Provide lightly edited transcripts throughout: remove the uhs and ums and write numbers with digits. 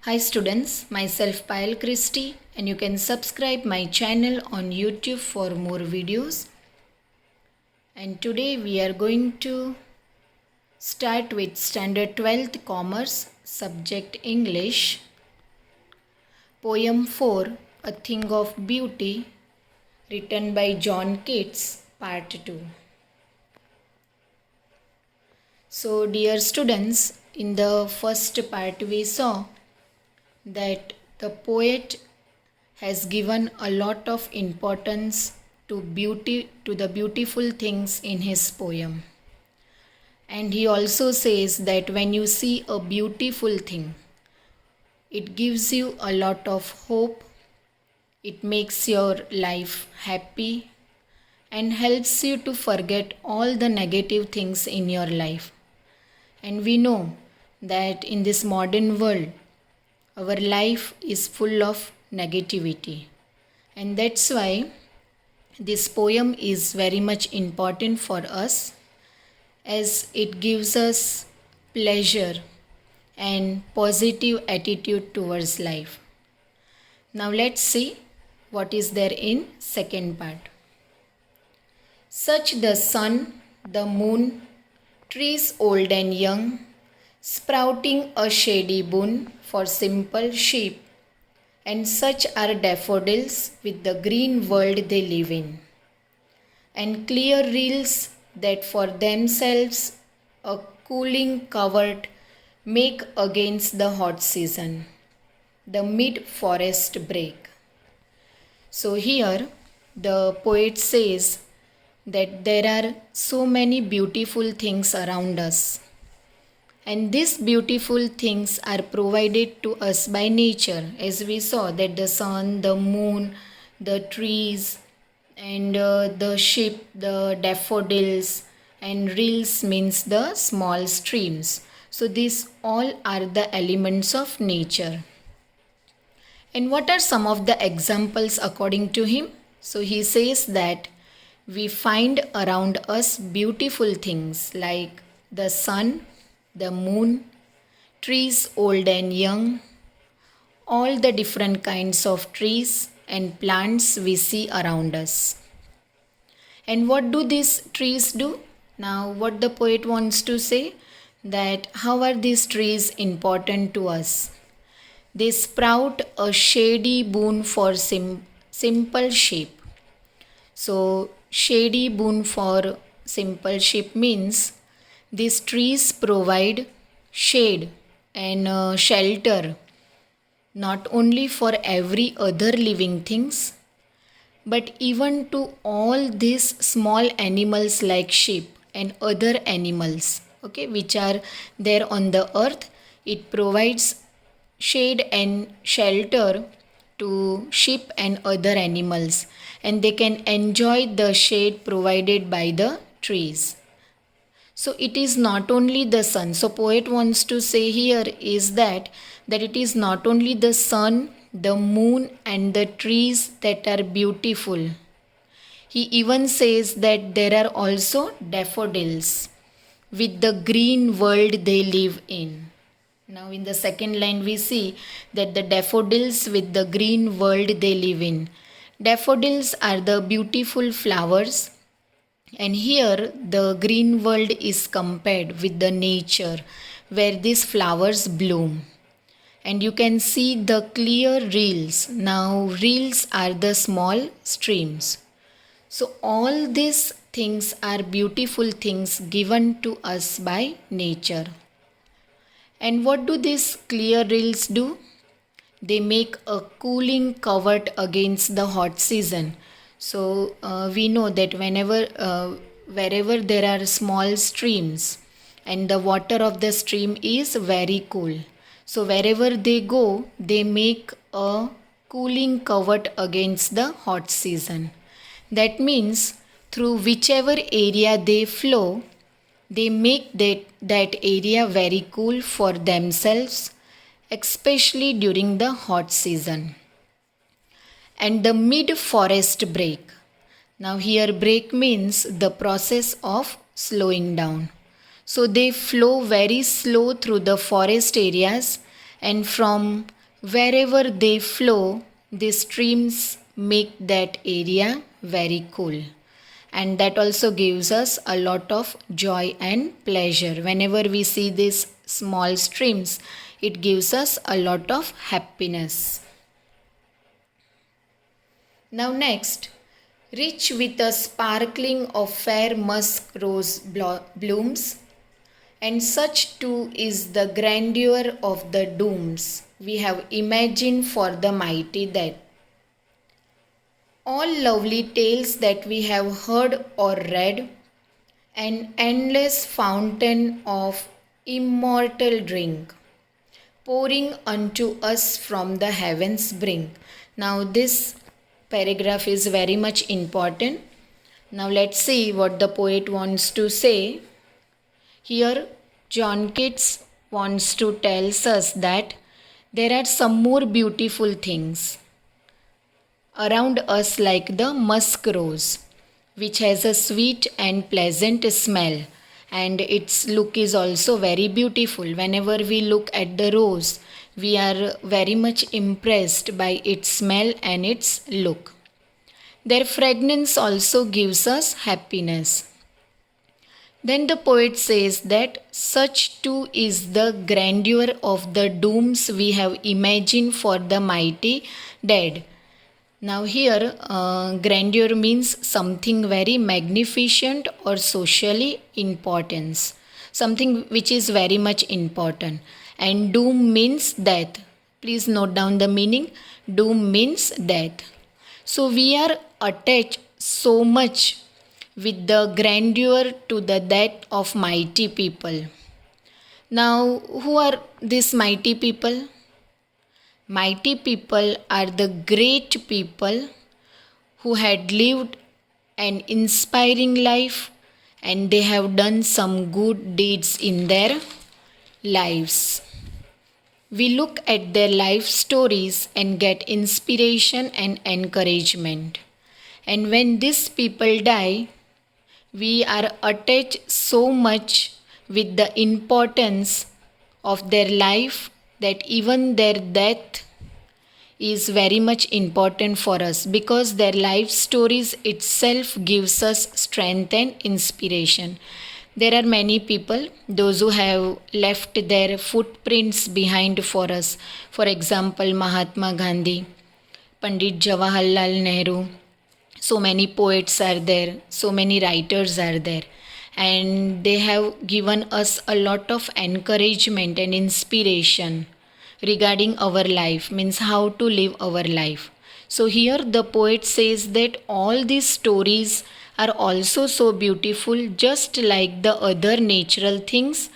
Hi students, myself Payal Christie and you can subscribe my channel on YouTube for more videos. And today we are going to start with Standard 12th Commerce, Subject English, Poem 4, A Thing of Beauty, written by John Keats, Part 2. So dear students, in the first part we saw that the poet has given a lot of importance to the beautiful things in his poem. And he also says that when you see a beautiful thing, it gives you a lot of hope, it makes your life happy and helps you to forget all the negative things in your life. And we know that in this modern world, our life is full of negativity. And that's why this poem is very much important for us as it gives us pleasure and positive attitude towards life. Now let's see what is there in second part. Such the sun, the moon, trees old and young, sprouting a shady boon for simple sheep, and such are daffodils with the green world they live in, and clear rills that for themselves a cooling covert make against the hot season, the mid-forest break. So here the poet says that there are so many beautiful things around us. And these beautiful things are provided to us by nature, as we saw that the sun, the moon, the trees, and the sheep, the daffodils, and rills means the small streams. So these all are the elements of nature. And what are some of the examples according to him? So he says that we find around us beautiful things like the sun, the moon, trees old and young, all the different kinds of trees and plants we see around us. And what do these trees do? Now what the poet wants to say, that how are these trees important to us? They sprout a shady boon for simple sheep. So shady boon for simple sheep means these trees provide shade and shelter not only for every other living things, but even to all these small animals like sheep and other animals, which are there on the earth. It provides shade and shelter to sheep and other animals, and they can enjoy the shade provided by the trees. So it is not only the sun. So poet wants to say here is that it is not only the sun, the moon and the trees that are beautiful. He even says that there are also daffodils with the green world they live in. Now in the second line we see that the daffodils with the green world they live in. Daffodils are the beautiful flowers. And here the green world is compared with the nature where these flowers bloom. And you can see the clear rills. Now rills are the small streams. So all these things are beautiful things given to us by nature. And what do these clear rills do? They make a cooling covert against the hot season. So we know that wherever there are small streams and the water of the stream is very cool. So wherever they go, they make a cooling covert against the hot season. That means through whichever area they flow, they make that area very cool for themselves, especially during the hot season. And the mid-forest break. Now here break means the process of slowing down. So they flow very slow through the forest areas, and from Wherever they flow, the streams make that area very cool. And that also gives us a lot of joy and pleasure. Whenever we see these small streams, it gives us a lot of happiness. Now next, rich with a sparkling of fair musk rose blooms, and such too is the grandeur of the dooms we have imagined for the mighty dead. All lovely tales that we have heard or read, an endless fountain of immortal drink, pouring unto us from the heavens brink. Now this paragraph is very much important. Now let's see what the poet wants to say. Here John Keats wants to tell us that there are some more beautiful things around us, like the musk rose, which has a sweet and pleasant smell, and its look is also very beautiful. Whenever we look at the rose, we are very much impressed by its smell and its look. Their fragrance also gives us happiness. Then the poet says that such too is the grandeur of the dooms we have imagined for the mighty dead. Now here grandeur means something very magnificent or socially importance, something which is very much important. And doom means death. Please note down the meaning. Doom means death. So we are attached so much with the grandeur to the death of mighty people. Now who are these mighty people? Mighty people are the great people who had lived an inspiring life and they have done some good deeds in their lives. We look at their life stories and get inspiration and encouragement. And when these people die, we are attached so much with the importance of their life that even their death is very important for us, because their life stories itself gives us strength and inspiration. There are many people, those who have left their footprints behind for us. For example, Mahatma Gandhi, Pandit Jawaharlal Nehru. So many poets are there, so many writers are there, and they have given us a lot of encouragement and inspiration regarding our life, means how to live our life. So here the poet says that all these stories are also so beautiful, just like the other natural things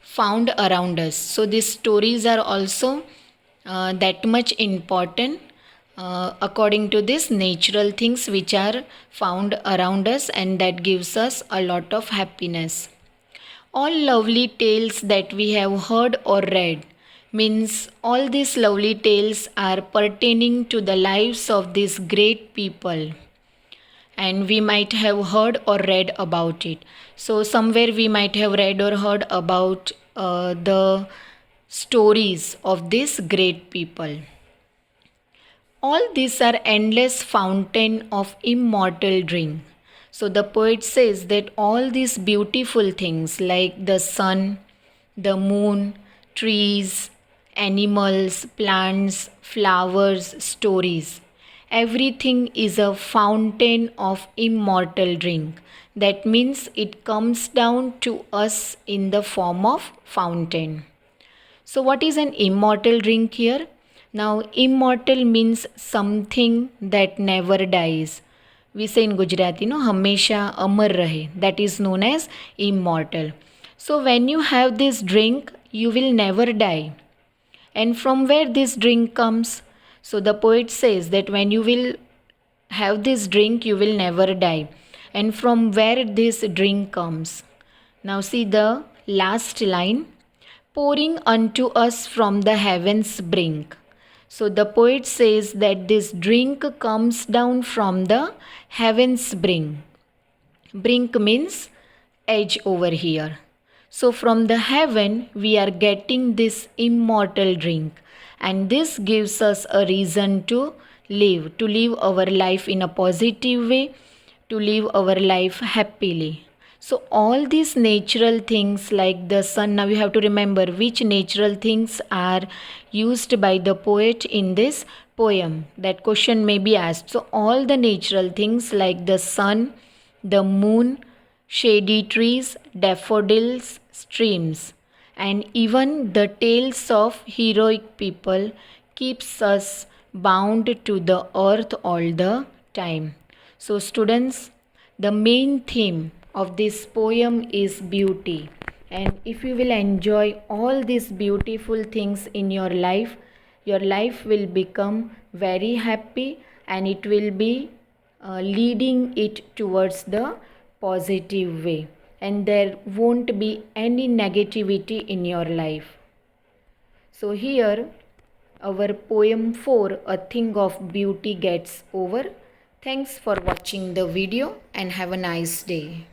found around us. So these stories are also that much important according to these natural things which are found around us, and that gives us a lot of happiness. All lovely tales that we have heard or read, means all these lovely tales are pertaining to the lives of these great people, and we might have heard or read about it. So somewhere we might have read or heard about the stories of these great people. All these are endless fountain of immortal drink. So the poet says that all these beautiful things like the sun, the moon, trees, animals, plants, flowers, stories, everything is a fountain of immortal drink. That means it comes down to us in the form of fountain. So what is an immortal drink here? Now immortal means something that never dies. We say in Gujarati, no, hamesha amar rahe. That is known as immortal. So when you have this drink, you will never die. And from where this drink comes? So the poet says that when you will have this drink, you will never die. And from where this drink comes? Now see the last line. Pouring unto us from the heavens brink. So the poet says that this drink comes down from the heavens brink. Brink means edge over here. So from the heaven, we are getting this immortal drink, and this gives us a reason to live our life in a positive way, to live our life happily. So all these natural things like the sun, now you have to remember which natural things are used by the poet in this poem. That question may be asked. So all the natural things like the sun, the moon, shady trees, daffodils, streams, and even the tales of heroic people keeps us bound to the earth all the time. So students, the main theme of this poem is beauty. And if you will enjoy all these beautiful things in your life will become very happy, and it will be leading it towards the positive way, and there won't be any negativity in your life. So here our poem 4, A Thing of Beauty, gets over. Thanks for watching the video and have a nice day.